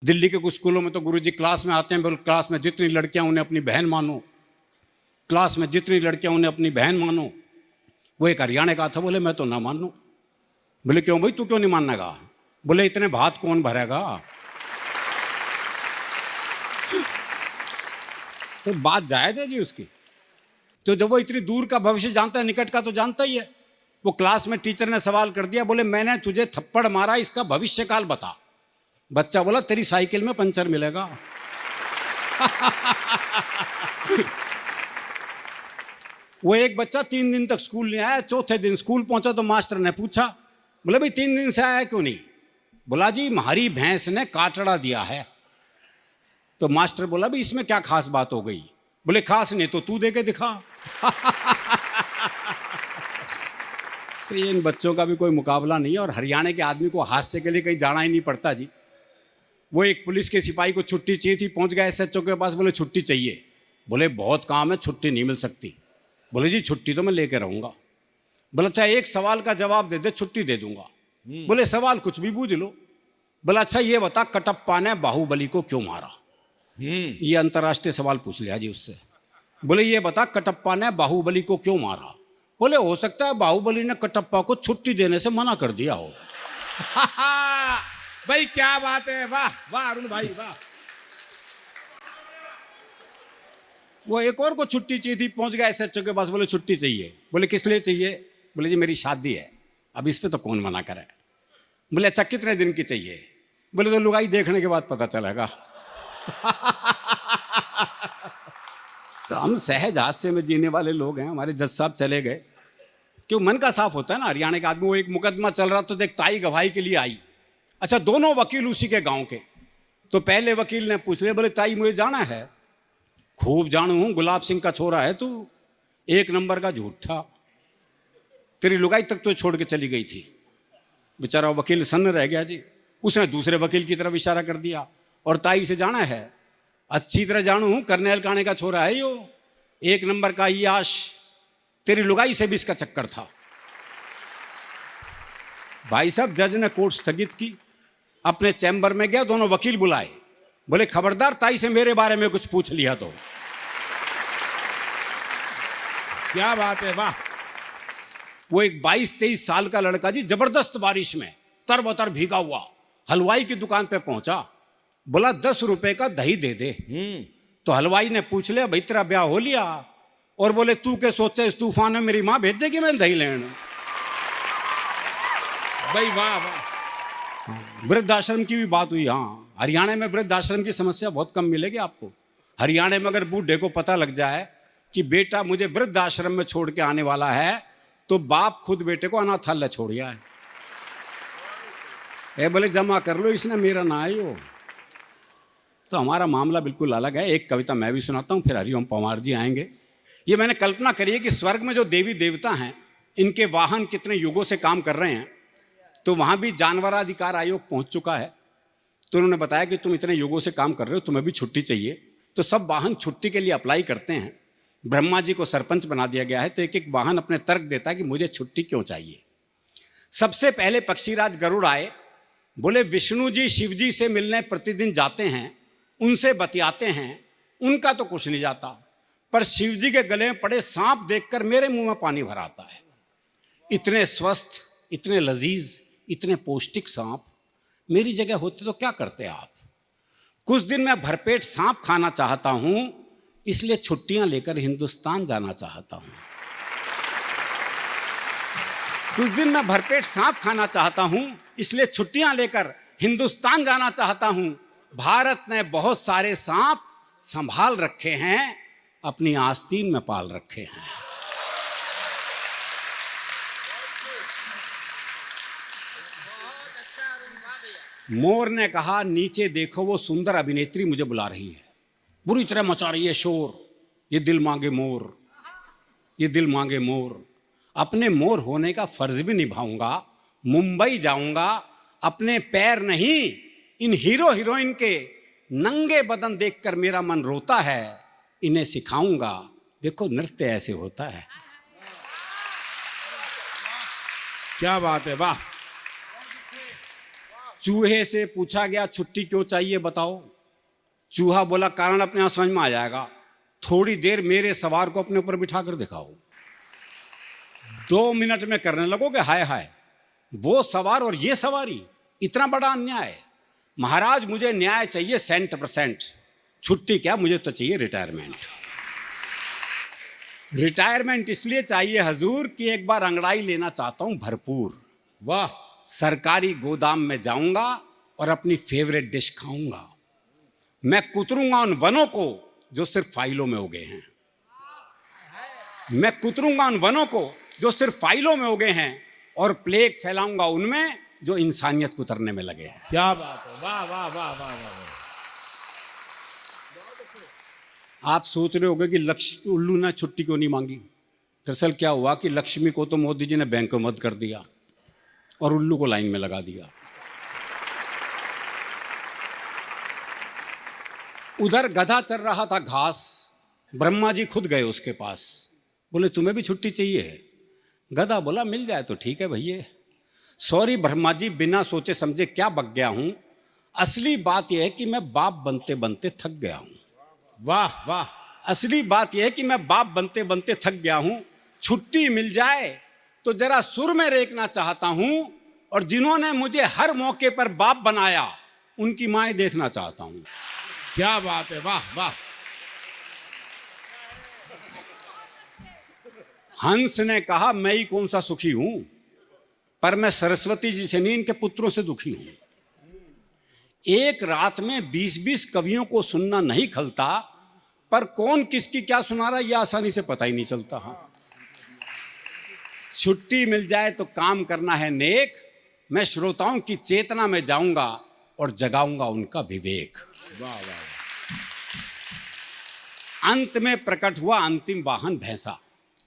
दिल्ली के कुछ स्कूलों में तो गुरुजी क्लास में आते हैं, बोले क्लास में जितनी लड़कियां उन्हें अपनी बहन मानो, क्लास में जितनी लड़कियां उन्हें अपनी बहन मानो। वो एक हरियाणा का था, बोले मैं तो ना मानूं। बोले क्यों भाई, तू क्यों नहीं मानने का? बोले इतने भात कौन भरेगा। तो बात जायज है जी उसकी। तो जब वो इतनी दूर का भविष्य जानता है, निकट का तो जानता ही है। वो क्लास में टीचर ने सवाल कर दिया, बोले मैंने तुझे थप्पड़ मारा, इसका भविष्य काल बता। बच्चा बोला तेरी साइकिल में पंचर मिलेगा। वो एक बच्चा 3 दिन तक स्कूल नहीं आया। चौथे दिन स्कूल पहुंचा तो मास्टर ने पूछा, बोले भाई 3 दिन से आया क्यों नहीं? बोला जी हमारी भैंस ने काटड़ा दिया है। तो मास्टर बोला भाई इसमें क्या खास बात हो गई? बोले खास नहीं तो तू दे के दिखा। तो ये इन बच्चों का भी कोई मुकाबला नहीं है। और हरियाणा के आदमी को हादसे के लिए कहीं जाना ही नहीं पड़ता जी। वो एक पुलिस के सिपाही को छुट्टी चाहिए थी, पहुंच गया एसएचओ के पास, बोले छुट्टी चाहिए। बोले बहुत काम है, छुट्टी नहीं मिल सकती। बोले जी छुट्टी तो मैं लेके रहूंगा। बोले अच्छा एक सवाल का जवाब दे दे, छुट्टी दे दूंगा। बोले सवाल कुछ भी बूझ लो। बोला अच्छा ये बता, कटप्पा ने बाहुबली को क्यों मारा? ये अंतर्राष्ट्रीय सवाल पूछ लिया जी उससे। बोले ये बता, कटप्पा ने बाहुबली को क्यों मारा? बोले हो सकता है बाहुबली ने कटप्पा को छुट्टी देने से मना कर दिया हो। भाई क्या बात है, वाह वाह अरुण भाई वाह। वो एक और को छुट्टी चाहिए थी, पहुंच गया एसएचओ के पास, बोले छुट्टी चाहिए। बोले किस लिए चाहिए? बोले जी मेरी शादी है। अब इस पे तो कौन मना करे। बोले अच्छा कितने दिन की चाहिए? बोले तो लुगाई देखने के बाद पता चलेगा। तो हम सहज हादसे में जीने वाले लोग हैं। हमारे जज साहब चले गए, क्यों मन का साफ होता है ना हरियाणा के आदमी। वो एक मुकदमा चल रहा तो देख ताई गवाही के लिए आई। अच्छा दोनों वकील उसी के गांव के। तो पहले वकील ने पूछ लिया, बोले ताई मुझे जाना है। खूब जानू हूं, गुलाब सिंह का छोरा है तू, 1 नंबर का झूठा, तेरी लुगाई तक तो छोड़ के चली गई थी। बेचारा वकील सन्न रह गया जी। उसने दूसरे वकील की तरफ इशारा कर दिया, और ताई से जाना है? अच्छी तरह जानू हूं, करनेल काने का छोरा है यो, 1 नंबर का याश, तेरी लुगाई से भी इसका चक्कर था। भाई साहब जज ने कोर्ट स्थगित की, अपने चैम्बर में गया, दोनों वकील बुलाए। बोले खबरदार ताई से मेरे बारे में कुछ पूछ लिया तो। क्या बात है वाह। वो एक 22-23 साल का लड़का जी, जबरदस्त बारिश में तरबतर भीगा हुआ हलवाई की दुकान पे पहुंचा। बोला 10 रुपए का दही दे दे। तो हलवाई ने पूछ लिया भाई तेरा ब्याह हो लिया? और बोले तू के सोचे इस तूफान में मेरी मां भेजेगी मैं दही लेने? भाई वाह वाह। वृद्धाश्रम की भी बात हुई। हाँ हरियाणा में वृद्धाश्रम की समस्या बहुत कम मिलेगी आपको। हरियाणा में अगर बूढ़े को पता लग जाए कि बेटा मुझे वृद्धाश्रम में छोड़ के आने वाला है, तो बाप खुद बेटे को अनाथालय छोड़ गया है। बोले जमा कर लो, इसने मेरा ना आई हो। तो हमारा मामला बिल्कुल अलग है। एक कविता मैं भी सुनाता हूँ, फिर हरिओम पंवार जी आएंगे। ये मैंने कल्पना करी है कि स्वर्ग में जो देवी देवता हैं, इनके वाहन कितने युगों से काम कर रहे हैं। तो वहाँ भी जानवराधिकार आयोग पहुँच चुका है। तो उन्होंने बताया कि तुम इतने युगों से काम कर रहे हो, तुम्हें भी छुट्टी चाहिए। तो सब वाहन छुट्टी के लिए अप्लाई करते हैं। ब्रह्मा जी को सरपंच बना दिया गया है, तो एक एक वाहन अपने तर्क देता है कि मुझे छुट्टी क्यों चाहिए। सबसे पहले पक्षीराज गरुड़ आए। बोले विष्णु जी शिव जी से मिलने प्रतिदिन जाते हैं, उनसे बतियाते हैं, उनका तो कुछ नहीं जाता, पर शिव जी के गले में पड़े सांप देखकर मेरे मुंह में पानी भर आता है। इतने स्वस्थ, इतने लजीज, इतने पौष्टिक सांप मेरी जगह होते तो क्या करते आप? कुछ दिन मैं भरपेट सांप खाना चाहता हूं, इसलिए छुट्टियां लेकर हिंदुस्तान जाना चाहता हूं। कुछ दिन मैं भरपेट सांप खाना चाहता हूं, इसलिए छुट्टियां लेकर हिंदुस्तान जाना चाहता हूं। भारत ने बहुत सारे सांप संभाल रखे हैं, अपनी आस्तीन में पाल रखे हैं। मोर ने कहा नीचे देखो वो सुंदर अभिनेत्री मुझे बुला रही है, बुरी तरह मचा रही है शोर। ये दिल मांगे मोर, ये दिल मांगे मोर। अपने मोर होने का फर्ज भी निभाऊंगा, मुंबई जाऊंगा, अपने पैर नहीं इन हीरो हीरोइन के नंगे बदन देखकर मेरा मन रोता है। इन्हें सिखाऊंगा, देखो नृत्य ऐसे होता है। क्या बात है वाह। चूहे से पूछा गया छुट्टी क्यों चाहिए बताओ। चूहा बोला कारण अपने यहां समझ में आ जाएगा, थोड़ी देर मेरे सवार को अपने ऊपर बिठा कर दिखाओ। 2 मिनट में करने लगोगे हाय हाय, वो सवार और ये सवारी, इतना बड़ा अन्याय। महाराज मुझे न्याय चाहिए 100%, छुट्टी क्या, मुझे तो चाहिए रिटायरमेंट। रिटायरमेंट इसलिए चाहिए हजूर कि एक बार अंगड़ाई लेना चाहता हूं भरपूर। वाह सरकारी गोदाम में जाऊंगा और अपनी फेवरेट डिश खाऊंगा। मैं कुतरूंगा उन वनों को जो सिर्फ फाइलों में उगे हैं। मैं कुतरूंगा उन वनों को जो सिर्फ फाइलों में उगे हैं और प्लेग फैलाऊंगा उनमें जो इंसानियत कुतरने में लगे हैं। क्या बात है, वाह वाह वाह वाह वाह। आप सोच रहे होंगे कि उल्लू ने छुट्टी क्यों नहीं मांगी। दरअसल क्या हुआ कि लक्ष्मी को तो मोदी जी ने बैंक में मत कर दिया और उल्लू को लाइन में लगा दिया। उधर गधा चर रहा था घास, ब्रह्मा जी खुद गए उसके पास, बोले तुम्हें भी छुट्टी चाहिए है। गधा बोला मिल जाए तो ठीक है भैया। सॉरी ब्रह्मा जी, बिना सोचे समझे क्या बक गया हूं, असली बात यह है कि मैं बाप बनते बनते थक गया हूं। वाह वाह, असली बात यह है कि मैं बाप बनते बनते थक गया हूं, छुट्टी मिल जाए तो जरा सुर में रेखना चाहता हूं, और जिन्होंने मुझे हर मौके पर बाप बनाया उनकी माएं देखना चाहता हूं। क्या बात है, वाह वाह। हंस ने कहा मैं ही कौन सा सुखी हूं, पर मैं सरस्वती जी से नहीं इनके पुत्रों से दुखी हूं। एक रात में 20-20 कवियों को सुनना नहीं खलता, पर कौन किसकी क्या सुना रहा है यह आसानी से पता ही नहीं चलता। छुट्टी मिल जाए तो काम करना है नेक, मैं श्रोताओं की चेतना में जाऊंगा और जगाऊंगा उनका विवेक। वाह वाह। अंत में प्रकट हुआ अंतिम वाहन भैंसा।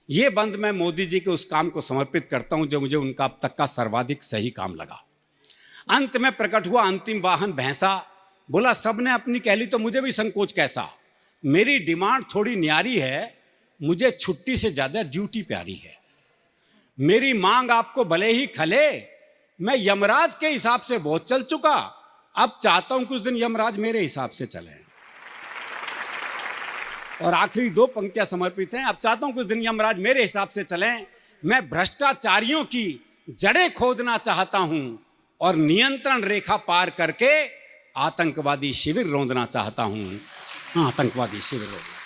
ये बंद मैं मोदी जी के उस काम को समर्पित करता हूं जो मुझे उनका अब तक का सर्वाधिक सही काम लगा। अंत में प्रकट हुआ अंतिम वाहन भैंसा। बोला सबने अपनी कह ली तो मुझे भी संकोच कैसा। मेरी डिमांड थोड़ी न्यारी है, मुझे छुट्टी से ज्यादा ड्यूटी प्यारी है। मेरी मांग आपको भले ही खले, मैं यमराज के हिसाब से बहुत चल चुका, अब चाहता हूं कुछ दिन यमराज मेरे हिसाब से चले। और आखिरी 2 पंक्तियां समर्पित हैं। अब चाहता हूं कुछ दिन यमराज मेरे हिसाब से चलें, मैं भ्रष्टाचारियों की जड़ें खोदना चाहता हूं और नियंत्रण रेखा पार करके आतंकवादी शिविर रौंदना चाहता हूं। आतंकवादी शिविर रौंदना।